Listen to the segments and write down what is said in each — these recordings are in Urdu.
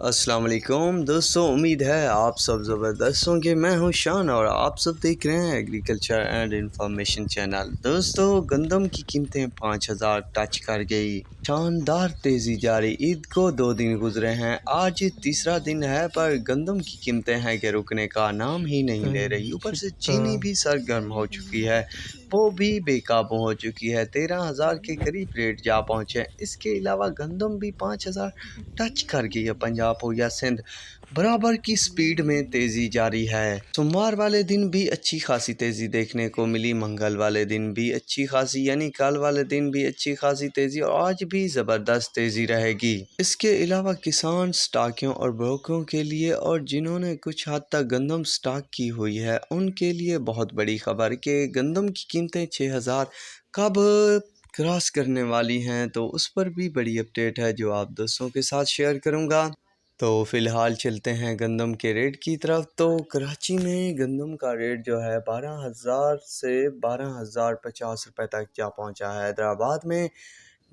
السلام علیکم دوستوں، امید ہے آپ سب زبردست ہوں گے۔ میں ہوں شان اور آپ سب دیکھ رہے ہیں ایگریکلچر اینڈ انفارمیشن چینل۔ دوستوں، گندم کی قیمتیں 5000 ٹچ کر گئی، شاندار تیزی جاری۔ عید کو 2 دن گزرے ہیں، آج تیسرا دن ہے، پر گندم کی قیمتیں ہیں کہ رکنے کا نام ہی نہیں لے رہی۔ اوپر سے چینی بھی سرگرم ہو چکی ہے، وہ بھی بے قابو ہو چکی ہے، 13,000 کے قریب ریٹ جا پہنچے۔ اس کے علاوہ گندم بھی 5000 ٹچ کر گئی ہے۔ پنجاب ہو یا سندھ، برابر کی سپیڈ میں تیزی جاری ہے۔ سوموار والے دن بھی اچھی خاصی تیزی دیکھنے کو ملی، منگل والے دن بھی اچھی خاصی، یعنی کل والے دن بھی اچھی خاصی تیزی، اور آج بھی زبردست تیزی رہے گی۔ اس کے علاوہ کسان سٹاکیوں اور بروکروں کے لیے، اور جنہوں نے کچھ حد تک گندم سٹاک کی ہوئی ہے، ان کے لیے بہت بڑی خبر کہ گندم کی قیمتیں 6000 کب کراس کرنے والی ہیں، تو اس پر بھی بڑی اپڈیٹ ہے جو آپ دوستوں کے ساتھ شیئر کروں گا۔ تو فی الحال چلتے ہیں گندم کے ریٹ کی طرف۔ تو کراچی میں گندم کا ریٹ جو ہے 12,000 سے 12,050 روپے تک جا پہنچا ہے۔ حیدرآباد میں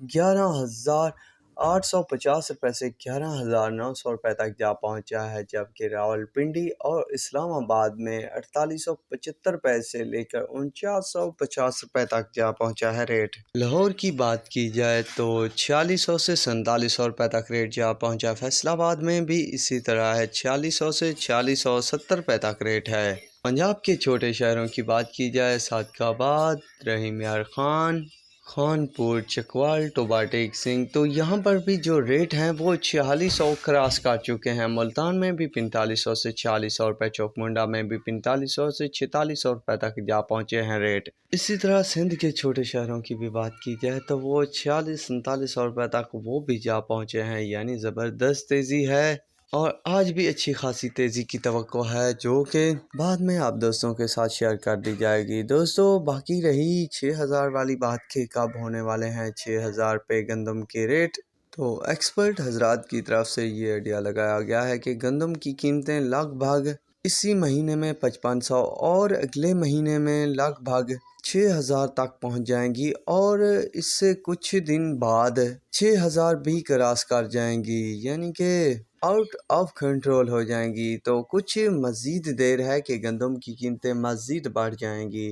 11,850 روپے سے 11,900 روپے تک جا پہنچا ہے، جبکہ راولپنڈی اور اسلام آباد میں 4875 روپے سے لے کر 4950 روپے تک جا پہنچا ہے ریٹ۔ لاہور کی بات کی جائے تو 4600 سے 4700 روپے تک ریٹ جا پہنچا۔ فیصل آباد میں بھی اسی طرح ہے، 4600 سے 4670 روپے تک ریٹ ہے۔ پنجاب کے چھوٹے شہروں کی بات کی جائے، صادق آباد، رحیم یار خان، خانپور، چکوال، ٹوبا ٹیک سنگھ، تو یہاں پر بھی جو ریٹ ہیں وہ 4600 کراس کر چکے ہیں۔ ملتان میں بھی 4500 سے 4600 روپے، چوک منڈا میں بھی 4500 سے 4600 روپے تک جا پہنچے ہیں ریٹ۔ اسی طرح سندھ کے چھوٹے شہروں کی بھی بات کی جائے تو وہ 46-4700 روپے تک وہ بھی جا پہنچے ہیں، یعنی زبردست تیزی ہے، اور آج بھی اچھی خاصی تیزی کی توقع ہے، جو کہ بعد میں آپ دوستوں کے ساتھ شیئر کر دی جائے گی۔ دوستوں، باقی رہی 6000 والی بات کہ کب ہونے والے ہیں 6000 پہ گندم کے ریٹ، تو ایکسپرٹ حضرات کی طرف سے یہ آئیڈیا لگایا گیا ہے کہ گندم کی قیمتیں لگ بھگ اسی مہینے میں 5500 اور اگلے مہینے میں لگ بھگ 6000 تک پہنچ جائیں گی، اور اس سے کچھ دن بعد 6000 بھی کراس کر جائیں گی، یعنی کہ آؤٹ آف کنٹرول ہو جائیں گی۔ تو کچھ مزید دیر ہے کہ گندم کی قیمتیں مزید بڑھ جائیں گی۔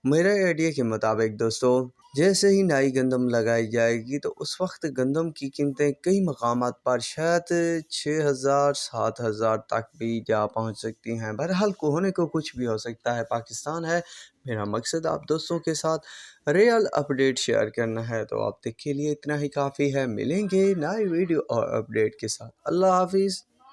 میرے آئیڈیا کے مطابق دوستوں، جیسے ہی نئی گندم لگائی جائے گی تو اس وقت گندم کی قیمتیں کئی مقامات پر شاید 6000 7000 تک بھی جا پہنچ سکتی ہیں۔ بہرحال ہونے کو کچھ بھی ہو سکتا ہے، پاکستان ہے۔ میرا مقصد آپ دوستوں کے ساتھ ریئل اپڈیٹ شیئر کرنا ہے، تو آپ تک کے لیے اتنا ہی کافی ہے۔ ملیں گے نئی ویڈیو اور اپڈیٹ کے ساتھ۔ اللہ حافظ۔